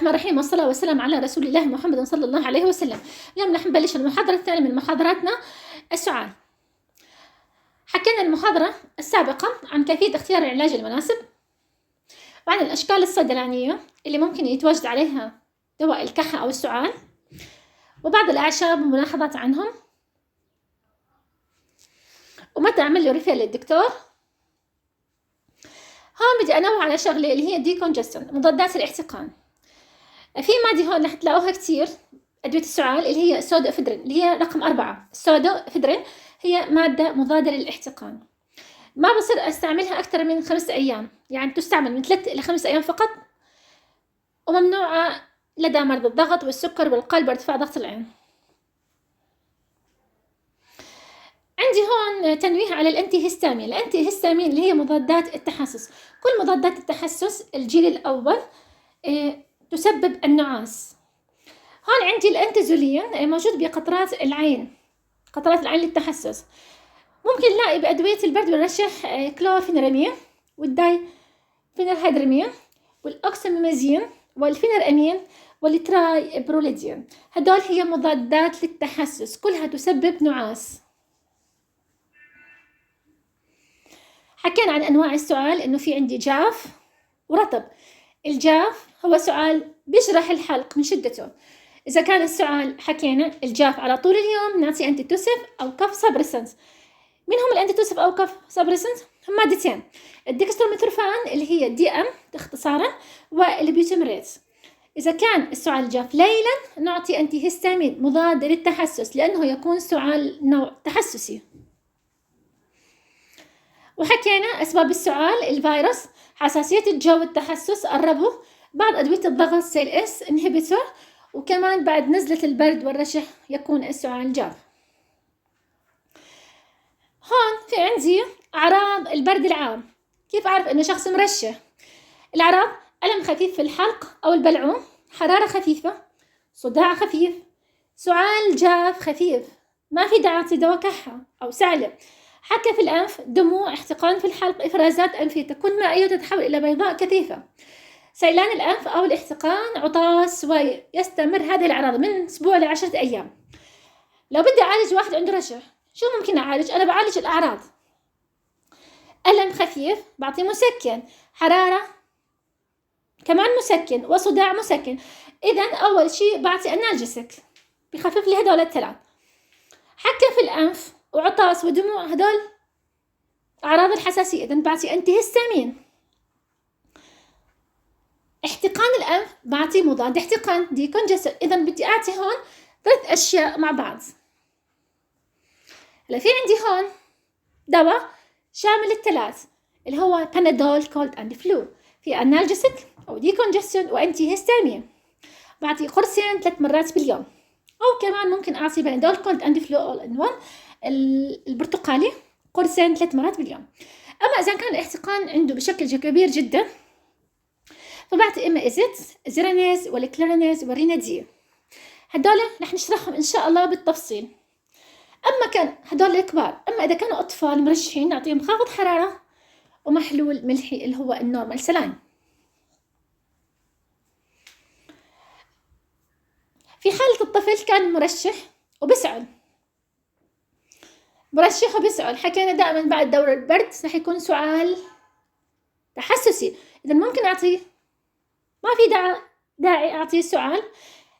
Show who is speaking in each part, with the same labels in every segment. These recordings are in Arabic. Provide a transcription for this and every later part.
Speaker 1: الرحمن الرحيم، والصلاة والسلام على رسول الله محمد صلى الله عليه وسلم. اليوم رح نبلش المحاضرة الثانية من محاضراتنا السعال. حكينا المحاضرة السابقة عن كيفية اختيار العلاج المناسب، وعن الأشكال الصيدلانية اللي ممكن يتواجد عليها دواء الكحة أو السعال، وبعض الأعشاب وملاحظات عنهم، ومتى أعمل له ريفير للدكتور. هون بدي أنوه على شغلة اللي هي ديكونجستن، مضادات الاحتقان. في مادة هون رح تلاقوها كتير أدوية السعال اللي هي السودوإفيدرين، اللي هي رقم 4. السودوإفيدرين هي مادة مضادة للاحتقان، ما بصير استعملها أكثر من 5 أيام، يعني تستعمل من 3 إلى 5 أيام فقط، وممنوعة لدى مرضى الضغط والسكر والقلب وارتفاع ضغط العين. عندي هون تنويه على الانتي هيستامين. الانتي هيستامين اللي هي مضادات التحسس. كل مضادات التحسس الجيل الأول تسبب النعاس. هون عندي الانتيزولين موجود بقطرات العين، قطرات العين للتحسس. ممكن نلاقي بأدوية البرد والرشح كلورفينرامين والدايفينرهيدرامين والأوكساميمازين والفينرامين والتراي بروليدين. هدول هي مضادات للتحسس، كلها تسبب نعاس. حكينا عن أنواع السعال، إنه في عندي جاف ورطب. الجاف هو سعال بيجرح الحلق من شدته. إذا كان السعال حكينا الجاف على طول اليوم نعطي أنتيتوسيف أو كف سابرسنس. من هم الأنتيتوسيف أو كف سابرسنس؟ هم مادتين، الديكستروميثورفان اللي هي دي ام اختصارا، والبيوتاميريت. إذا كان السعال جاف ليلا نعطي أنتي هيستامين مضاد للتحسس، لأنه يكون سعال نوع تحسسي. وحكينا أسباب السعال: الفيروس، حساسية الجو، التحسس، الربو، بعض أدوية الضغط سيل اس انهبيتور، وكمان بعد نزلة البرد والرشح يكون السعال جاف. هون في عندي أعراض البرد العام. كيف أعرف إنه شخص مرشح؟ الأعراض: ألم خفيف في الحلق أو البلعوم، حرارة خفيفة، صداع خفيف، سعال جاف خفيف، ما في داعي أعطي دواء كحة أو سعلة، حكة في الأنف، دموع، احتقان في الحلق، إفرازات أنفية تكون مائية وتتحول إلى بيضاء كثيفة، سيلان الأنف أو الاحتقان، عطاس، ويستمر هذه الأعراض من أسبوع ل10 أيام. لو بدي أعالج واحد عنده رشح، شو ممكن أعالج؟ أنا بعالج الأعراض: ألم خفيف بعطي مسكن، حرارة كمان مسكن، وصداع مسكن. إذن أول شيء بعطي أنالجيسك بخفف لي هدول الثلاث. حكة في الأنف وعطاس ودموع هدول أعراض الحساسية، إذن بعطي أنتي هيستامين. احتقان الأنف بعطي مضاد احتقان ديكونجستن. إذن بدي أعطي هون 3 أشياء مع بعض. هلا في عندي هون دواء شامل الثلاث اللي هو بانادول كولد اند فلو، في انالجيسك او ديكونجستن وانتي هيستامين. بعطي قرصين 3 مرات باليوم، او كمان ممكن اعطي بانادول كولد اند فلو اول ان وان البرتقالي قرصين 3 مرات باليوم. اما اذا كان الاحتقان عنده بشكل كبير جدا فبعطي اما ازيت، زيرانيز، والكلورينيز، والريناديل. هدول رح نشرحهم ان شاء الله بالتفصيل. أما كان هدول الكبار. أما إذا كانوا أطفال مرشحين نعطيهم خافض حرارة ومحلول ملحي اللي هو النورمال سلاين. في حالة الطفل كان مرشح وبسعل، مرشح وبسعل، حكينا دائما بعد دورة البرد رح يكون سعال تحسسي. إذا ممكن أعطيه، ما في داعي أعطيه سعال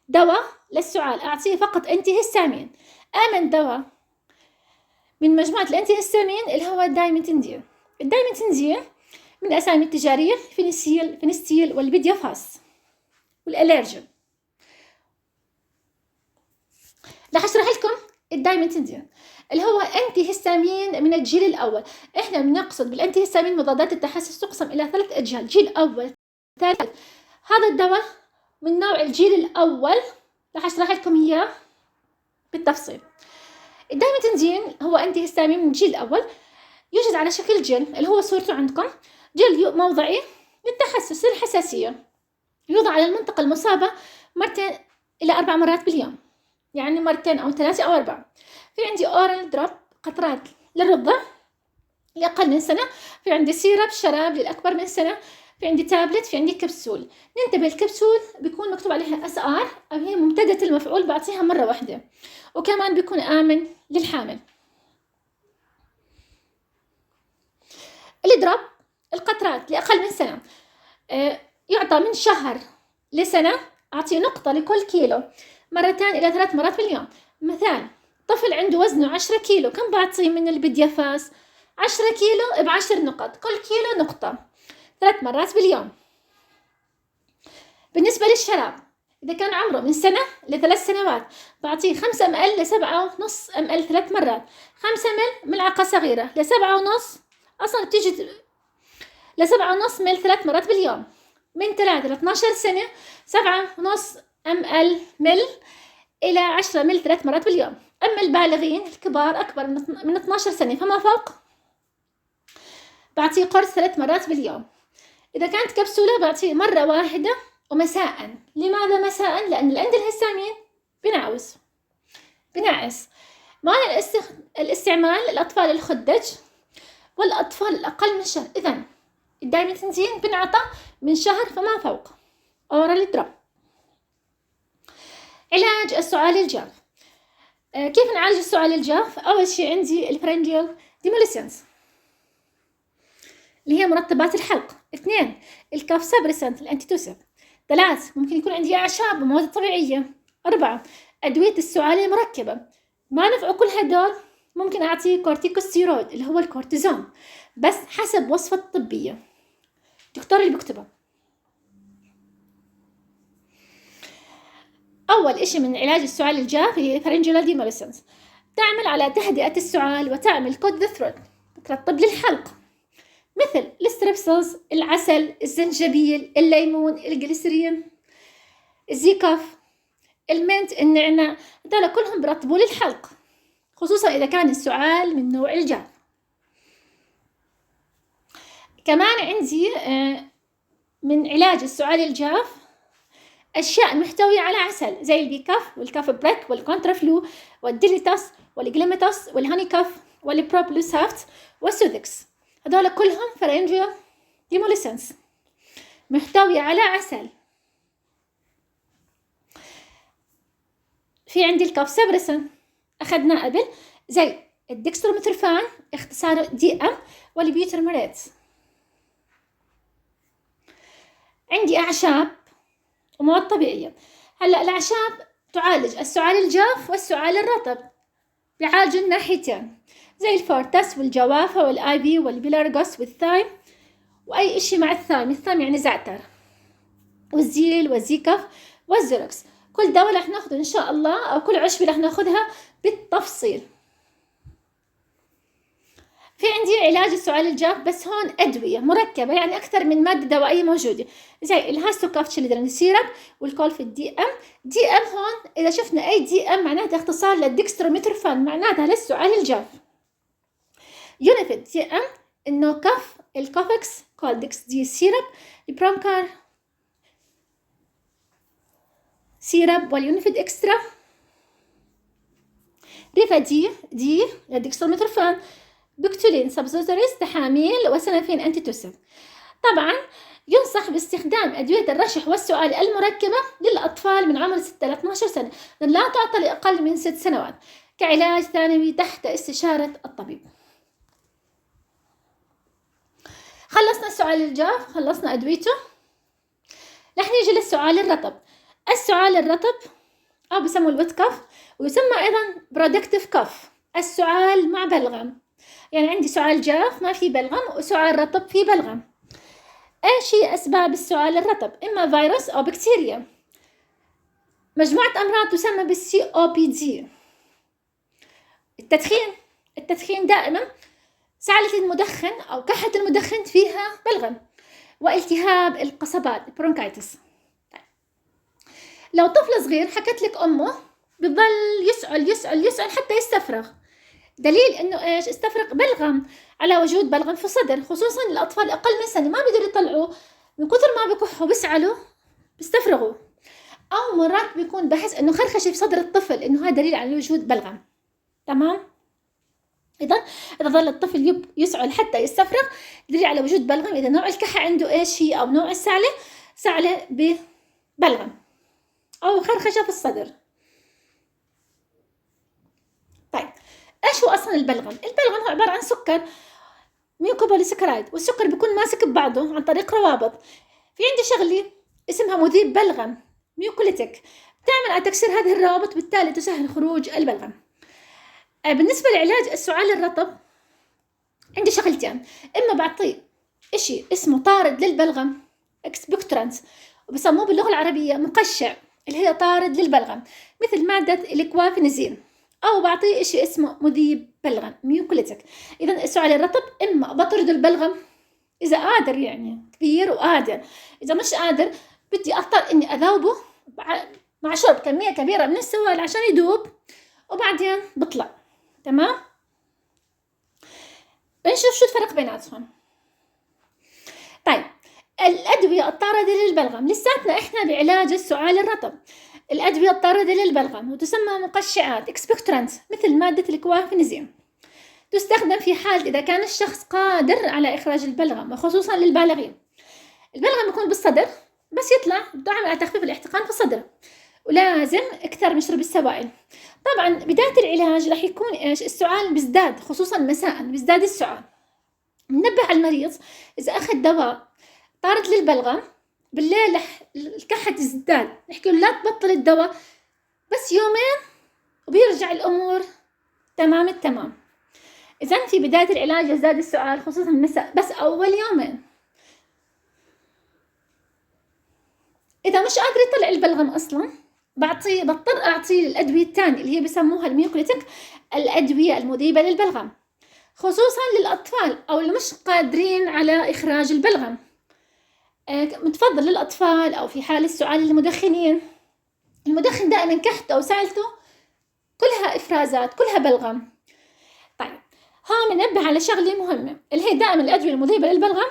Speaker 1: دواء للسعال، أعطيه فقط أنتي هيستامين. آمن دواء من مجموعة الأنتي هيستامين اللي هو الدايميتندين. الدايميتندين من الأسامي التجارية فينستيل والبيديافاس والأليرجين. رح أشرح لكم الدايميتندين اللي هو أنتي هيستامين من الجيل الأول. إحنا بنقصد بالأنتي هيستامين مضادات التحسس تقسم إلى 3 أجيال: جيل أول، ثالث. هذا الدواء من نوع الجيل الأول، رح أشرح لكم إياه بالتفصيل. الدايميتندين هو أنتي هيستامين من الجيل الأول، يوجد على شكل جل اللي هو صورته عندكم، جل موضعي للتحسس الحساسية، يوضع على المنطقة المصابة 2 إلى 4 مرات باليوم، يعني 2 أو 3 أو 4. في عندي أورال دروب قطرات للرضع لأقل من سنة، في عندي سيرب شراب للأكبر من سنة، في عندي تابلت، في عندي كبسول. ننتبه، الكبسول بيكون مكتوب عليها SR أو هي ممتدة المفعول، بعطيها مرة واحدة، وكمان بيكون آمن للحامل. الدروب، القطرات لأقل من سنة، يعطى من شهر لسنة، أعطي نقطة لكل كيلو 2 إلى 3 مرات باليوم. مثال، طفل عنده وزنه 10 كيلو، كم بعطيه من البديفاس؟ 10 كيلو ب10 نقط، كل كيلو نقطة، 3 مرات باليوم. بالنسبة للشراب، إذا كان عمره من سنة ل3 سنوات، بعطيه 5 ml ل7.5 ml 3 مرات. 5 ml ملعقة صغيرة ل7.5، أصلا بتيجي ل7.5 ml 3 مرات باليوم. من 3 ل 12 سنة 7.5 ml إلى 10 ml 3 مرات باليوم. أما البالغين الكبار أكبر من 12 سنة فما فوق، بعطيه قرص 3 مرات باليوم. إذا كانت كبسولة بعطيه مرة واحدة ومساء. لماذا مساء؟ لأن اللي عند الهستامين بنعس. معنى الاستعمال الأطفال الخدج والأطفال الأقل من شهر. إذن الدايميثنزين بنعطى من شهر فما فوق، أورال دروب. علاج السعال الجاف. كيف نعالج السعال الجاف؟ أول شيء عندي الفرنجيال ديموليسنس اللي هي مرطبات الحلق. 2 الكاف سابريسنت الانتيتوسيف. 3 ممكن يكون عندي أعشاب ومواد طبيعية. 4 أدوية السعال المركبة. ما نفعوا كل هدول، ممكن أعطي كورتيكوستيرويد اللي هو الكورتيزون، بس حسب وصفة طبية الدكتور اللي بكتبه. أول إشي من علاج السعال الجاف هي فرنجيال ديموليسنس، تعمل على تهدئة السعال وتعمل كوت ذا ثروت، بترطب للحلق، مثل الستريبسلز، العسل، الزنجبيل، الليمون، الجليسرين، الزيكاف، المنت، النعناع، هذول كلهم برطبوا للحلق، خصوصا إذا كان السعال من نوع الجاف. كمان عندي من علاج السعال الجاف أشياء محتوية على عسل زي البيكاف والكاف بريك والكونترافلو والديليتاس والجليمتاس والهانيكاف والبروبلوسافت والسوذكس، هذول كلهم فرنجيال ديموليسنس محتوية على عسل. في عندي الكاف سابريسن أخذناه قبل، زي الدكستروميثورفان اختصاره DM والبيوترمريت. عندي أعشاب ومواد طبيعية. هلأ الأعشاب تعالج السعال الجاف والسعال الرطب، بيعالجوا الناحيتين، زي الفورتس والجوافة والآيبي والبيلارغوس والثايم، وأي إشي مع الثايم. الثايم يعني زعتر، والزيل والزيكف والزروكس. كل دواء رح ناخده إن شاء الله، أو كل عشبة رح ناخدها بالتفصيل. في عندي علاج السعال الجاف بس هون أدوية مركبة، يعني أكثر من مادة دوائية موجودة، زي الهاستوكاف تشيلدرن سيرب والكولفيت DM هون إذا شفنا أي DM معناتها اختصار للدكستروميثورفان، معناتها للسعال الجاف. يونيفيد DM النوكاف، الكوفكس كولدكس دي سيرب، البرونكار سيرب، واليونيفيد إكسترا. ريفا دي للدكستروميثورفان، بكتولين سبزوتريس تحاميل، وسنافين أنتيتوسيف. طبعا ينصح باستخدام أدوية الرشح والسعال المركبة للأطفال من عمر 6 ل 12 سنة، لا تعطى لأقل من 6 سنوات، كعلاج ثانوي تحت استشارة الطبيب. خلصنا السعال الجاف، خلصنا أدويته، رح نيجي للسعال الرطب. السعال الرطب أو بسموه الويت كف، ويسمى أيضا برودكتيف كف، السعال مع بلغم. يعني عندي سعال جاف ما في بلغم، وسعال رطب في بلغم. ايش هي اسباب السعال الرطب؟ اما فيروس او بكتيريا. مجموعة امراض تسمى بالCOPD. التدخين دائما، سعالة المدخن او كحة المدخن فيها بلغم، والتهاب القصبات برونكايتس. لو طفل صغير حكت لك امه بضل يسأل حتى يستفرغ، دليل انه ايش؟ استفرغ بلغم على وجود بلغم في الصدر، خصوصا الاطفال اقل من سنه ما بيقدروا يطلعوا من كثر ما بكحوا بيسعلوا بيستفرغوا، او مرات بيكون بحس انه خرخشه في صدر الطفل، انه هذا دليل على وجود بلغم. تمام. إذا ظل الطفل يسعل حتى يستفرغ، دليل على وجود بلغم. إذا نوع الكحة عنده إيش هي، أو نوع السعلة سعلة ببلغم أو خرخشة في الصدر. طيب إيش هو أصلا البلغم؟ البلغم هو عبارة عن سكر ميوكوبوليسكرايد، والسكر بيكون ماسك ببعضه عن طريق روابط. في عندي شغلة اسمها مذيب بلغم ميوكوليتيك، بتعمل على تكسير هذه الروابط، بالتالي تسهل خروج البلغم. بالنسبة لعلاج السعال الرطب عندي شغلتين، إما بعطيه إشي اسمه طارد للبلغم اكسبكتورانت، وبسموه باللغة العربية مقشع اللي هي طارد للبلغم، مثل مادة الكوافينيزين، أو بعطيه إشي اسمه مذيب بلغم ميوكوليتيك. إذا السعال الرطب إما بطرد البلغم إذا قادر، يعني كبير وقادر، إذا مش قادر بدي أضطر إني أذوبه مع شرب كمية كبيرة من السوائل عشان يدوب، وبعدين بطلع. تمام؟ بنشوف شو الفرق بيناتهم. طيب الأدوية الطاردة للبلغم، لساتنا إحنا بعلاج السعال الرطب. الأدوية الطاردة للبلغم وتسمى مقشعات اكسبكتورانت، مثل مادة الكوافينيزين، تستخدم في حال إذا كان الشخص قادر على إخراج البلغم، وخصوصا للبالغين. البلغم بيكون بالصدر، بس يطلع تعمل على تخفيف الاحتقان في الصدر، ولازم اكثر من شرب السوائل. طبعا بداية العلاج رح يكون إيش، السعال بيزداد، خصوصا مساء بيزداد السعال. ننبه على المريض إذا أخذ دواء طارد للبلغم بالليل الكحة تزداد، نحكي له لا تبطل الدواء، بس يومين وبيرجع الأمور تمام التمام. إذا في بداية العلاج يزداد السعال خصوصا المساء، بس أول يومين. إذا مش قادر يطلع البلغم أصلا بضطر أعطيه الأدوية الثانية اللي هي بسموها الميوكوليتيك، الأدوية المذيبة للبلغم، خصوصا للأطفال أو اللي مش قادرين على إخراج البلغم. متفضل للأطفال، أو في حال السعال للمدخنين. المدخن دائما كحته وسعلته كلها إفرازات، كلها بلغم. طيب ها منبه على شغلة مهمة، اللي هي دائما الأدوية المذيبة للبلغم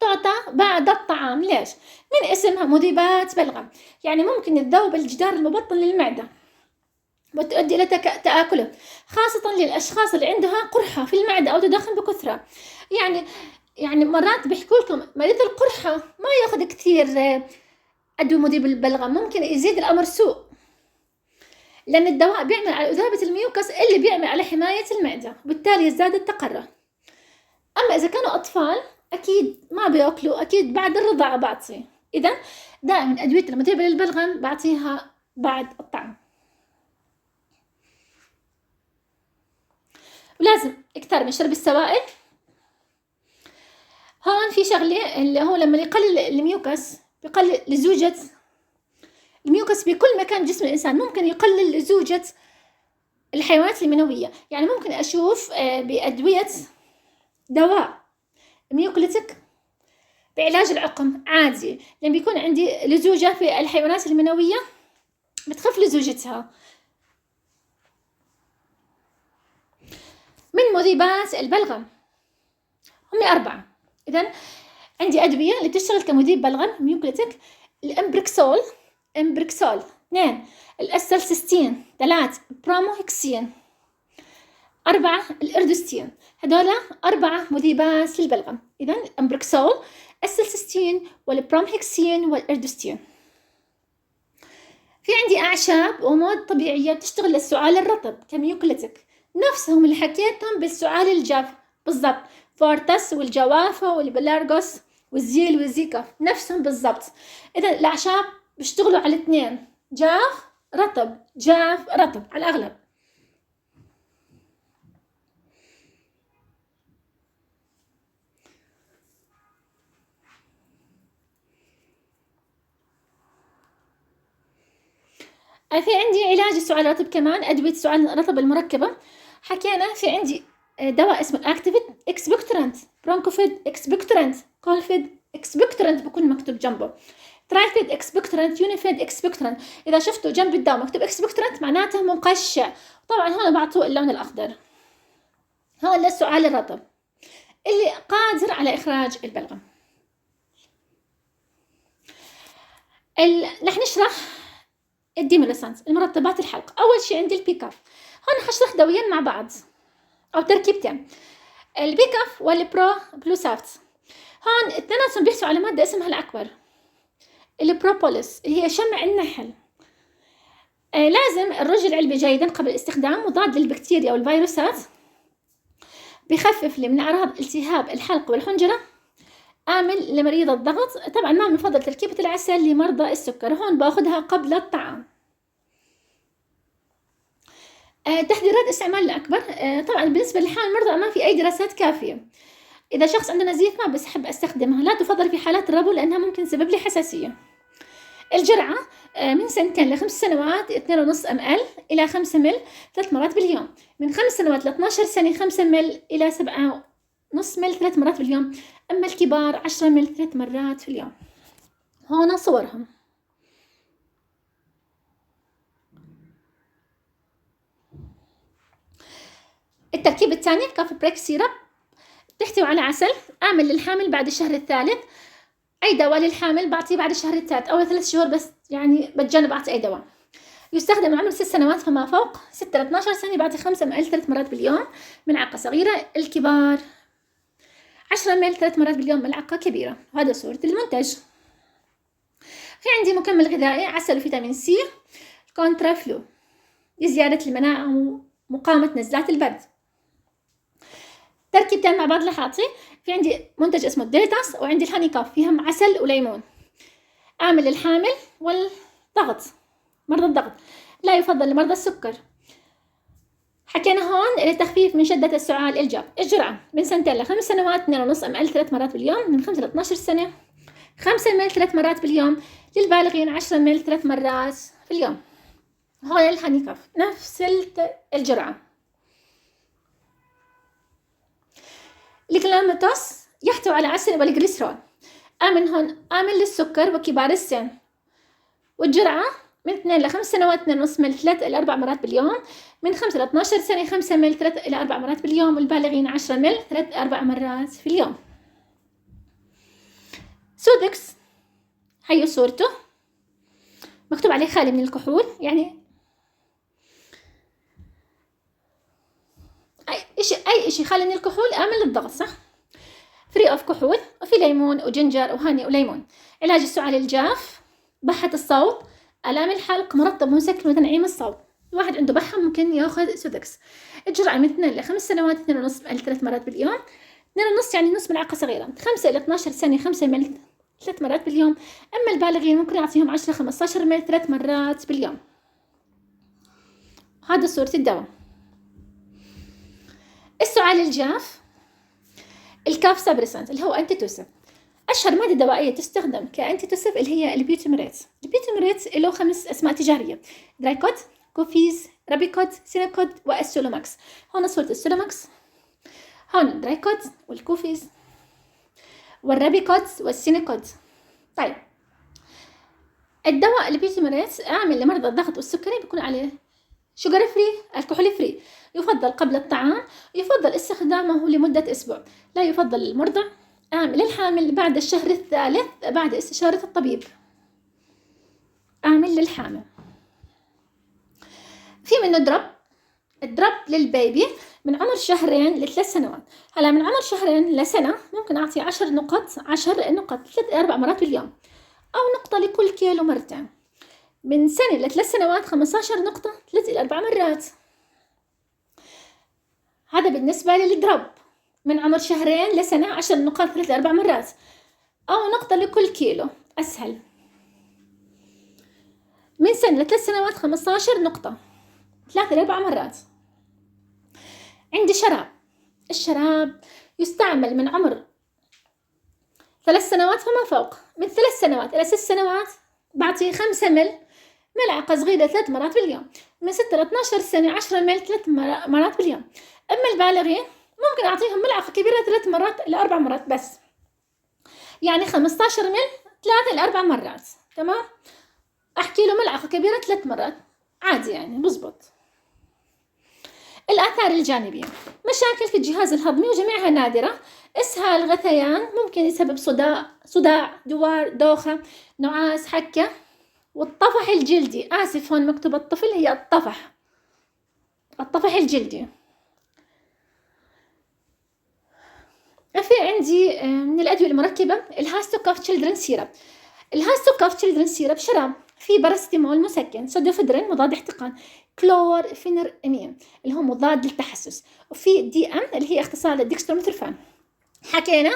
Speaker 1: تعطى بعد الطعام. ليش؟ من اسمها مذيبات بلغم، يعني ممكن تذوب الجدار المبطن للمعدة وتؤدي إلى تآكله، خاصة للأشخاص اللي عندها قرحة في المعدة أو تدخن بكثرة. يعني مرات بيحكوا لكم مريض القرحة ما ياخذ كثير أدوية مذيبة للبلغم، ممكن يزيد الأمر سوء، لأن الدواء بيعمل على إذابة الميوكس اللي بيعمل على حماية المعدة، وبالتالي يزداد التقرح. أما إذا كانوا أطفال أكيد ما بيأكلوا، أكيد بعد الرضاعة بعطيه. إذا دائما أدوية المذيبة للبلغم بعطيها بعد الطعام. ولازم اكثر من شرب السوائل. هون في شغلة اللي هو لما يقلل الميوكس بيقلل لزوجة الميوكس بكل مكان جسم الإنسان، ممكن يقلل لزوجة الحيوانات المنوية. يعني ممكن أشوف بأدوية دواء ميوكوليتيك بعلاج العقم عادي، لما بيكون عندي لزوجة في الحيوانات المنوية بتخف لزوجتها. من مذيبات البلغم هم 4. إذن عندي أدوية اللي بتشتغل كمذيب بلغم ميوكوليتيك: الإمبريكسول 2، الأسلسستين 3، بروموهكسين 4، الإردوستين. هدول 4 مذيبات للبلغم. إذن الإمبريكسول، السلسستين، والبرومهكسين، والإردوستين. في عندي أعشاب ومواد طبيعية بتشتغل للسعال الرطب كميوكوليتيك، نفسهم اللي حكيتهم بالسعال الجاف بالضبط، فورتس والجوافة والبلارغوس والزيل والزيكا نفسهم بالضبط. إذا الأعشاب بيشتغلوا على 2، جاف رطب، جاف رطب على الأغلب. في عندي علاج السعال الرطب كمان، أدوية السعال الرطب المركبة حكينا. في عندي دواء اسمه الأكتيفيت اكسبكتورانت، برونكوفيد اكسبكتورانت، كولفيد اكسبكتورانت بكون مكتوب جنبه، ترايفيد اكسبكتورانت، يونيفيد اكسبكتورانت. إذا شفتوا جنب الدواء مكتوب اكسبكتورانت معناته مقشع. طبعا هون بعطوه اللون الأخضر. هون للسعال الرطب اللي قادر على إخراج البلغم. رح نشرح الديميلوسانت، المرطبات الحلق. أول شيء عندي البيكاب. هون حشرح دويين مع بعض. أو تركيبتين، البيكاف والبرو بلوسافت. هون اثنيناتهم بيحتووا على مادة اسمها الأكبر البروبوليس اللي هي شمع النحل. لازم الرج العلبي جيدا قبل الاستخدام، مضاد للبكتيريا والفيروسات، بخفف من أعراض التهاب الحلق والحنجرة، آمن لمريض الضغط. طبعا ما بنفضل تركيبة العسل لمرضى السكر، هون باخدها قبل الطعام. تحذيرات استعمال الأكبر. طبعا بالنسبة للحامل المرضى ما في أي دراسات كافية. إذا شخص عنده نزيف ما بسحب أستخدمها، لا تفضل في حالات الربو لأنها ممكن تسبب لي حساسية. الجرعة من 2 ل5 سنوات 2.5 ml إلى 5 ml 3 مرات باليوم. من 5 سنوات ل 12 سنة 5 ml إلى 7.5 ml 3 مرات باليوم. أما الكبار 10 ml 3 مرات في اليوم. هون صورهم. التركيب الثاني كافي بريك سيرب، تحتوي على عسل، آمن للحامل بعد الشهر الثالث. أي دواء للحامل بعطيه بعد الشهر الثالث، أول 3 شهور بس يعني بتجنب أعطي أي دواء. يستخدم من عمر 6 سنوات فما فوق، 6 ل 12 سنة بعطي 5 ml 3 مرات باليوم ملعقة صغيرة. الكبار 10 ml 3 مرات باليوم ملعقة كبيرة. وهذا صورة المنتج. في عندي مكمل غذائي عسل وفيتامين سي كونترا فلو لزيادة المناعة ومقاومة نزلات البرد. تركيبتين مع بعض لحاطي. في عندي منتج اسمه الديتاس، وعندي الهاني كاف فيهم عسل وليمون. آمن للحامل والضغط، مرضى الضغط، لا يفضل لمرضى السكر. حكينا هون للتخفيف من شدة السعال الجاف. الجرعة من 2 ل5 سنوات 2.5 ml 3 مرات باليوم. من 5 ل 12 سنة 5 ml 3 مرات باليوم. للبالغين 10 ml 3 مرات في اليوم. هون الهاني كاف نفس الجرعة. الجلاماتوس يحتوي على عسل والجليسرول، آمن للسكر وكبار السن. والجرعة من 2 ل 5 سنوات 2.5 ml 3 إلى 4 مرات باليوم. من 5 ل 12 سنة 5 ml 3 إلى 4 مرات باليوم. والبالغين 10 ml 3 إلى 4 مرات في اليوم. سودكس هي صورته، مكتوب عليه خالي من الكحول، يعني أي إشي خالي من الكحول آمن للضغط، صح؟ فري أوف كحول، وفي ليمون وجنجر وهاني وليمون. علاج السعال الجاف، بحة الصوت، آلام الحلق، مرطب مسكن وتنعيم الصوت. الواحد عنده بحة ممكن ياخذ سودكس. الجرعة من 2 ل 5 سنوات 2.5 ml 3 مرات باليوم. 2.5 يعني نص ملعقة صغيرة. 5 إلى 12 سنة 5 ml 3 مرات باليوم. أما البالغين ممكن أعطيهم 10 15 ml 3 مرات باليوم. هذا صورة الدواء. السعال الجاف، الكاف سابرسنت اللي هو أنتيتوسيف. أشهر مادة دوائية تستخدم كأنتيتوسيف اللي هي البيوتيمريت. البيوتيمريت له 5 أسماء تجارية: درايكوت، كوفيز، رابيكوت، سينيكوت، والسولوماكس. هون صورة السولوماكس، هون درايكوت والكوفيز والرابيكوت والسينيكوت. طيب الدواء البيوتيمريت آمن لمرضى الضغط والسكري، بيكون عليه شوجر فري، الكحول فري. يفضل قبل الطعام، يفضل استخدامه لمدة أسبوع. لا يفضل للمرضع. آمن للحامل بعد الشهر الثالث بعد استشارة الطبيب. آمن للحامل. في منه الدرب للبيبي من عمر 2 ل 3 سنوات. هلا من عمر 2 لسنة ممكن أعطي 10 نقط 3 إلى 4 مرات باليوم، أو نقطة لكل كيلو مرتين. من سنة ل 3 سنوات 15 نقطة 3 إلى 4 مرات. هذا بالنسبة للدرب. من عمر 2 لسنة 10 نقاط 3 إلى 4 مرات، أو نقطة لكل كيلو، أسهل. من سنة ل 3 سنوات 15 نقطة 3 إلى 4 مرات. عندي الشراب يستعمل من عمر 3 سنوات فما فوق. من 3 سنوات إلى 6 سنوات بعطي 5 ml ملعقة صغيرة 3 مرات باليوم. من 6 ل 12 سنة 10 ml 3 مرات باليوم. أما البالغين ممكن أعطيهم ملعقة كبيرة 3 مرات إلى 4 مرات بس، يعني 15 ml 3 إلى 4 مرات. تمام؟ أحكي له ملعقة كبيرة 3 مرات عادي، يعني بزبط. الآثار الجانبية: مشاكل في الجهاز الهضمي وجميعها نادرة. إسهال، غثيان، ممكن يسبب صداع، دوار، دوخة، نعاس، حكة. والطفح الجلدي، هون مكتوب الطفل، هي الطفح الجلدي. في عندي من الأدوية المركبة الهاستوكاف تشيلدرن سيرب. الهاستوكاف تشيلدرن سيرب شراب فيه باراستيمول مسكن، سودوفيدرين مضاد احتقان، كلورفينرامين اللي هو مضاد للتحسس، وفي دي ام اللي هي اختصار للديكستروميثورفان. حكينا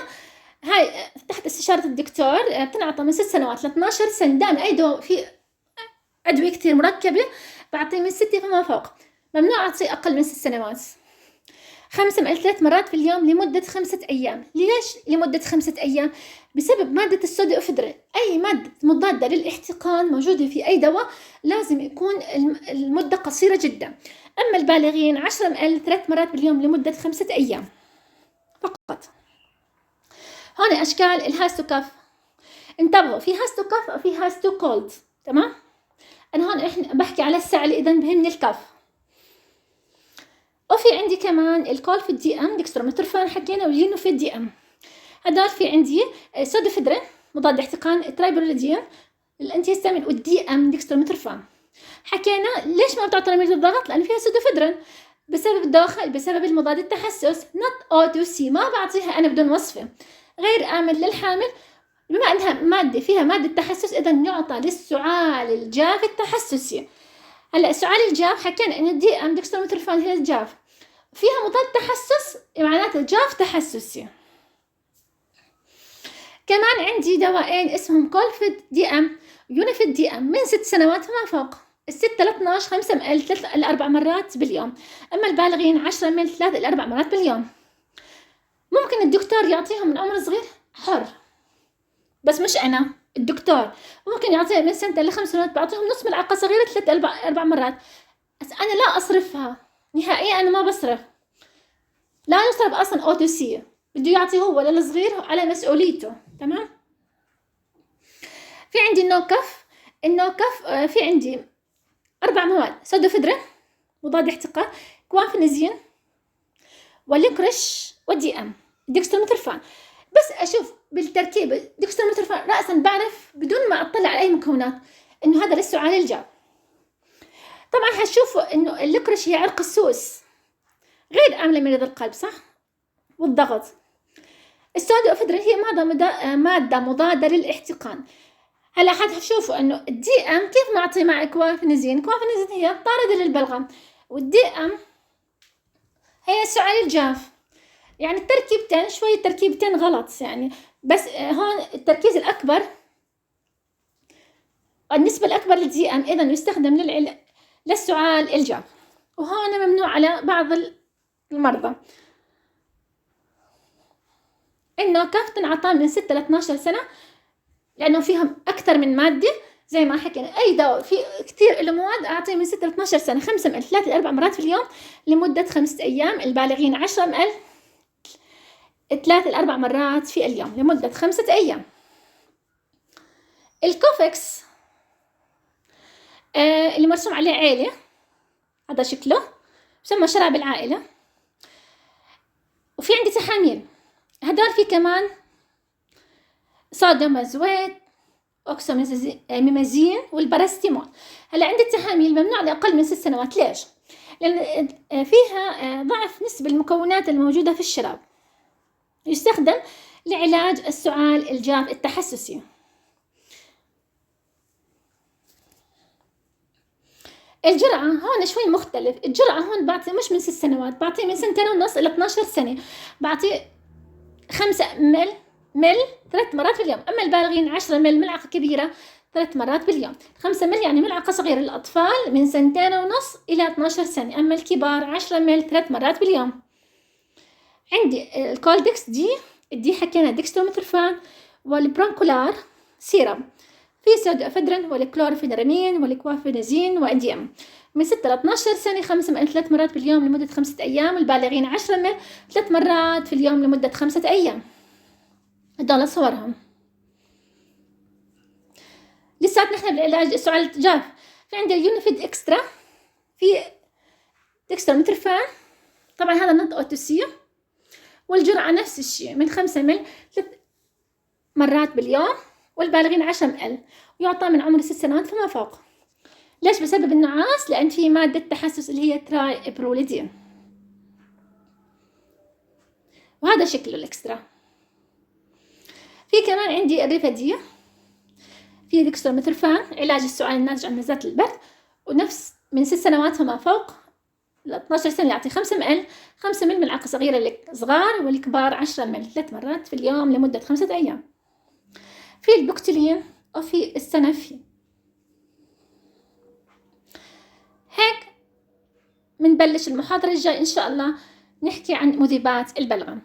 Speaker 1: هاي تحت استشارة الدكتور، بتنعطى من 6 سنوات ل 12 سنة. دائما أي دواء في أدوية كتير مركبة بعطيه من 6 فما فوق، ممنوع أعطيه أقل من 6 سنوات. 5 مل 3 مرات في اليوم لمدة 5 أيام. ليش لمدة 5 أيام؟ بسبب مادة السودوفيدرين. أي مادة مضادة للاحتقان موجودة في أي دواء لازم يكون المدة قصيرة جدا. أما البالغين 10 مل 3 مرات باليوم لمدة 5 أيام فقط. هون أشكال الهاستوكاف، انتبهوا في هاستوكاف أو في هاستوكولد، تمام؟ أنا هون إحنا بحكي على السعل، إذا بهمني الكاف. وفي عندي كمان الكولفيد دي ام ديكستروميثورفان حكينا، والجينوفيد دي ام. هدول في عندي سودوفيدرين مضاد احتقان، ترايبروليدين الانتي هيستامين، والدي ام ديكستروميثورفان. حكينا ليش ما بتعطى لمريض الضغط؟ لأن فيها سودوفيدرين بسبب الدواخل، بسبب المضاد التحسس. نوت او تو سي، ما بعطيها أنا بدون وصفة. غير آمن للحامل بما أنها مادة فيها مادة تحسس، إذا يعطى للسعال الجاف التحسسي. هلا السعال الجاف حكينا إنه الدي ام ديكستروميثورفان هي الجاف فيها مضاد تحسس، معناته جاف تحسسي. كمان عندي دواءين اسمهم كولفيد دي ام ويونيفيد دي ام من 6 سنوات فما فوق. 6 ل 12 5 مل 3 ل 4 مرات باليوم. أما البالغين 10 مل 3 ل 4 مرات باليوم. ممكن الدكتور يعطيهم من عمر صغير، حر، بس مش أنا، الدكتور ممكن يعطيها من 2 ل 5 سنوات، بعطيهم نص ملعقة صغيرة 3 ل 4 مرات. بس أنا لا أصرفها نهائيا، أنا ما بصرف، لا يصرف أصلا أو تو سي، بده يعطي هو للصغير على مسؤوليته، تمام؟ في عندي النوكف في عندي 4 مواد: سودوفيدرين مضاد احتقان، كوانفينيزين، والليكريش، والدي ام ديكستروميثورفان. بس اشوف بالتركيب ديكستروميثورفان راسا بعرف بدون ما اطلع على اي مكونات انه هذا للسعال الجاف. طبعا هتشوفوا انه الليكريش هي عرق السوس، غير آمنة لمريض القلب، صح؟ والضغط. السودوفيدرين هي مادة مضادة للاحتقان. هلا حتشوفوا انه الدي ام كيف نعطي مع كوافينيزين هي طاردة للبلغم، والدي ام هي السعال الجاف. يعني التركيبتين شوية تركيبتين غلط يعني، بس هون التركيز الأكبر، النسبة الأكبر للدي ام إذا يستخدم للسعال الجاف، وهون ممنوع على بعض المرضى. النوكف تنعطى من 6 ل 12 سنة لأنه فيهم أكثر من مادة. زي ما حكينا أي دواء في كتير له مواد أعطيه من 6 ل 12 سنة. 5 مل 3 ل 4 مرات في اليوم لمدة 5 أيام. البالغين 10 مل 3 ل 4 مرات في اليوم لمدة 5 أيام. الكوفكس اللي مرسوم عليه عيلة، هذا شكله بسمى شراب العائلة. وفي عندي تحاميل، هدول في كمان صوديوم مازويت، اوكسوميمازين، والباراستيمول. هلا عندي التحاميل ممنوع لأقل من 6 سنوات. ليش؟ لأن فيها ضعف نسبة المكونات الموجودة في الشراب، يستخدم لعلاج السعال الجاف التحسسي. الجرعة هون شوي مختلف. الجرعة هون بعطي مش من 6 سنوات، بعطي من 2.5 سنين إلى 12 سنة. بعطي 5 مل 3 مرات في اليوم. أما البالغين 10 مل ملعقة كبيرة 3 مرات باليوم. 5 مل يعني ملعقة صغيرة للأطفال من 2.5 إلى 12 سنة. أما الكبار 10 مل 3 مرات باليوم. عندي الكولدكس دي حكينا ديكستروميثورفان، والبرونكولار سيرم، في سودوفيدرين والكلورفينرامين والكوافينيزين والدي ام. من 6 ل 12 سنة 5 مل 3 مرات باليوم لمدة 5 أيام. البالغين 10 مل 3 مرات في اليوم لمدة 5 أيام. هدول صورهم. لسات نحن بالعلاج السعال الجاف. في عندي اليونيفيد اكسترا، في ديكستروميثورفان، طبعا هذا نوت او تو سي، والجرعة نفس الشيء من 5 مل 3 مرات باليوم. والبالغين 10 مل، ويعطى من عمر 6 سنوات فما فوق. ليش؟ بسبب النعاس، لأن في مادة تحسس اللي هي ترايبروليدين. وهذا شكله الإكسترا. في كمان عندي الريفادية، في ديكستروميثورفان، علاج السعال الناتج عن نزلات البرد، ونفس من 6 سنوات فما فوق ل 12 سنة يعطي 5 ml، 5 ml ملعقة صغيرة للصغار، والكبار 10 ml 3 مرات في اليوم لمدة 5 أيام. في البوكتيلين وفي السنافين. هيك منبلش المحاضرة الجاي إن شاء الله نحكي عن مذيبات البلغم.